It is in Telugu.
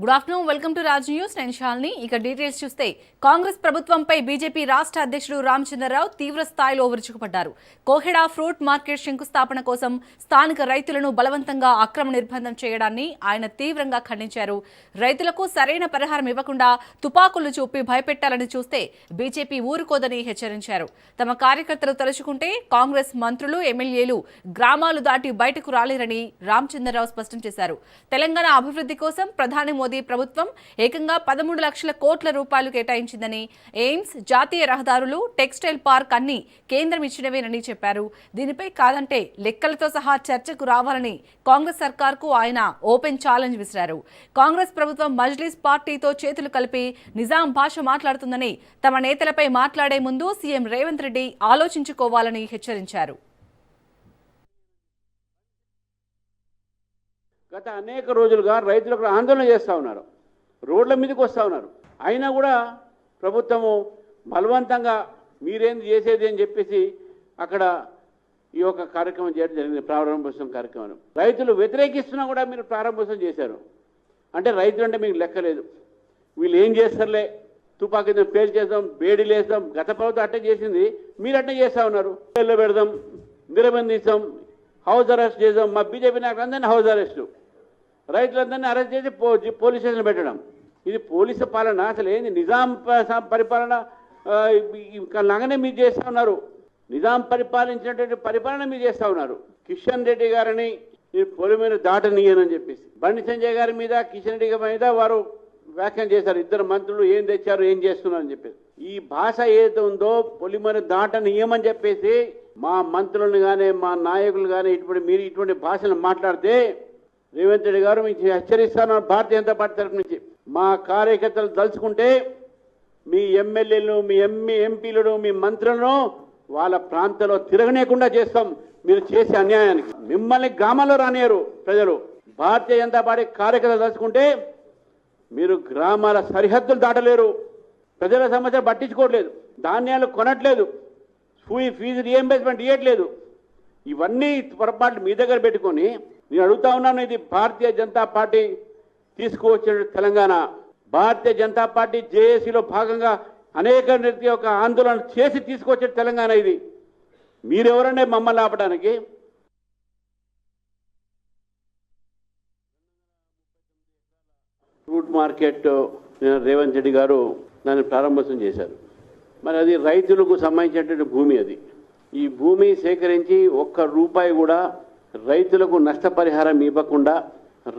Good afternoon, welcome to Raj news. నేను శాలిని. ఇక డీటెయిల్స్ చూస్తే కాంగ్రెస్ ప్రభుత్వంపై బీజేపీ రాష్ట్ర అధ్యక్షుడు రామచంద్రరావు తీవ్ర స్థాయిలో విరుచుకుపడ్డారు. కోహెడా ఫ్రూట్ మార్కెట్ శంకుస్థాపన కోసం స్థానిక రైతులను బలవంతంగా అక్రమ నిర్బంధం చేయడాన్ని ఆయన తీవ్రంగా ఖండించారు. రైతులకు సరైన పరిహారం ఇవ్వకుండా తుపాకులు చూపి భయపెట్టాలని చూస్తే బీజేపీ ఊరుకోదని హెచ్చరించారు. తమ కార్యకర్తలు తలుచుకుంటే కాంగ్రెస్ మంత్రులు, ఎమ్మెల్యేలు గ్రామాలు దాటి బయటకు రాలేరని రామచంద్రరావు స్పష్టం చేశారు. తెలంగాణ అభివృద్ధి కోసం ప్రధాని మోదీ ప్రభుత్వం ఏకంగా 13 లక్షల కోట్ల రూపాయలు కేటాయించిందని, ఎయిమ్స్, జాతీయ రహదారులు, టెక్స్టైల్ పార్క్ అన్ని కేంద్రం ఇచ్చినవేనని చెప్పారు. దీనిపై కాదంటే లెక్కలతో సహా చర్చకు రావాలని కాంగ్రెస్ సర్కార్కు ఆయన ఓపెన్ ఛాలెంజ్ విసిరారు. కాంగ్రెస్ ప్రభుత్వం మజ్లిస్ పార్టీతో చేతులు కలిపి నిజాం భాష మాట్లాడుతుందని, తమ నేతలపై మాట్లాడే ముందు సీఎం రేవంత్ రెడ్డి ఆలోచించుకోవాలని హెచ్చరించారు. గత అనేక రోజులుగా రైతులకు ఆందోళన చేస్తూ ఉన్నారు, రోడ్ల మీదకి వస్తూ ఉన్నారు. అయినా కూడా ప్రభుత్వము బలవంతంగా మీరేంది చేసేది అని చెప్పేసి అక్కడ ఈ యొక్క కార్యక్రమం చేయడం జరిగింది. ప్రారంభోత్సవం కార్యక్రమం రైతులు వ్యతిరేకిస్తున్నా కూడా మీరు ప్రారంభోత్సవం చేశారు. అంటే రైతులు అంటే మీకు లెక్కలేదు. వీళ్ళు ఏం చేస్తారులే, తుపాకీ పేరు చేద్దాం, బేడీలు వేస్తాం. గత ప్రభుత్వం అట్టే చేసింది, మీరు అట్టే చేస్తూ ఉన్నారు. జైల్లో పెడదాం, నిర్బంధిస్తాం, హౌస్ అరెస్ట్ చేద్దాం. మా బీజేపీ నాయకులందరినీ హౌస్ అరెస్టు, రైతులందరినీ అరెస్ట్ చేసి పోలీస్ స్టేషన్ పెట్టడం. ఇది పోలీసు పాలన? అసలు ఏంది నిజాం పరిపాలన లాగానే మీరు చేస్తూ ఉన్నారు. నిజాం పరిపాలించినటువంటి పరిపాలన మీరు చేస్తూ ఉన్నారు. కిషన్ రెడ్డి గారిని మీరు పొలి మీద దాటనీయనని చెప్పేసి బండి సంజయ్ గారి మీద, కిషన్ రెడ్డి గారి మీద వారు వ్యాఖ్యానం చేశారు. ఇద్దరు మంత్రులు ఏం తెచ్చారు, ఏం చేస్తున్నారు అని చెప్పేసి. ఈ భాష ఏదైతే ఉందో పొలిమేర దాటనీయమని చెప్పేసి మా మంత్రులను కానీ, మా నాయకులు కానీ మీరు ఇటువంటి భాషలు మాట్లాడితే రేవంత్ రెడ్డి గారు మీకు హెచ్చరిస్తాను. భారతీయ జనతా పార్టీ తరఫు నుంచి మా కార్యకర్తలు తలుచుకుంటే మీ ఎమ్మెల్యేలను, మీ ఎంపీలను, మీ మంత్రులను వాళ్ళ ప్రాంతంలో తిరగనేకుండా చేస్తాం. మీరు చేసే అన్యాయానికి మిమ్మల్ని గ్రామాల్లో రానియరు ప్రజలు. భారతీయ జనతా పార్టీ కార్యకర్తలు తలుచుకుంటే మీరు గ్రామాల సరిహద్దులు దాటలేరు. ప్రజల సమస్యలు పట్టించుకోవట్లేదు, ధాన్యాలు కొనట్లేదు, ఫీజు రియంబర్స్మెంట్ ఇవ్వట్లేదు. ఇవన్నీ పొరపాట్లు మీ దగ్గర పెట్టుకొని నేను అడుగుతా ఉన్నాను. ఇది భారతీయ జనతా పార్టీ తీసుకువచ్చిన తెలంగాణ. భారతీయ జనతా పార్టీ జేఏసీలో భాగంగా అనేక యొక్క ఆందోళన చేసి తీసుకొచ్చిన తెలంగాణ ఇది. మీరెవరంటే మమ్మల్ని ఆపడానికి? ఫ్రూట్ మార్కెట్ రేవంత్ రెడ్డి గారు దాన్ని ప్రారంభోత్సవం చేశారు. మరి అది రైతులకు సంబంధించినటువంటి భూమి. అది ఈ భూమి సేకరించి ఒక్క రూపాయి కూడా రైతులకు నష్టపరిహారం ఇవ్వకుండా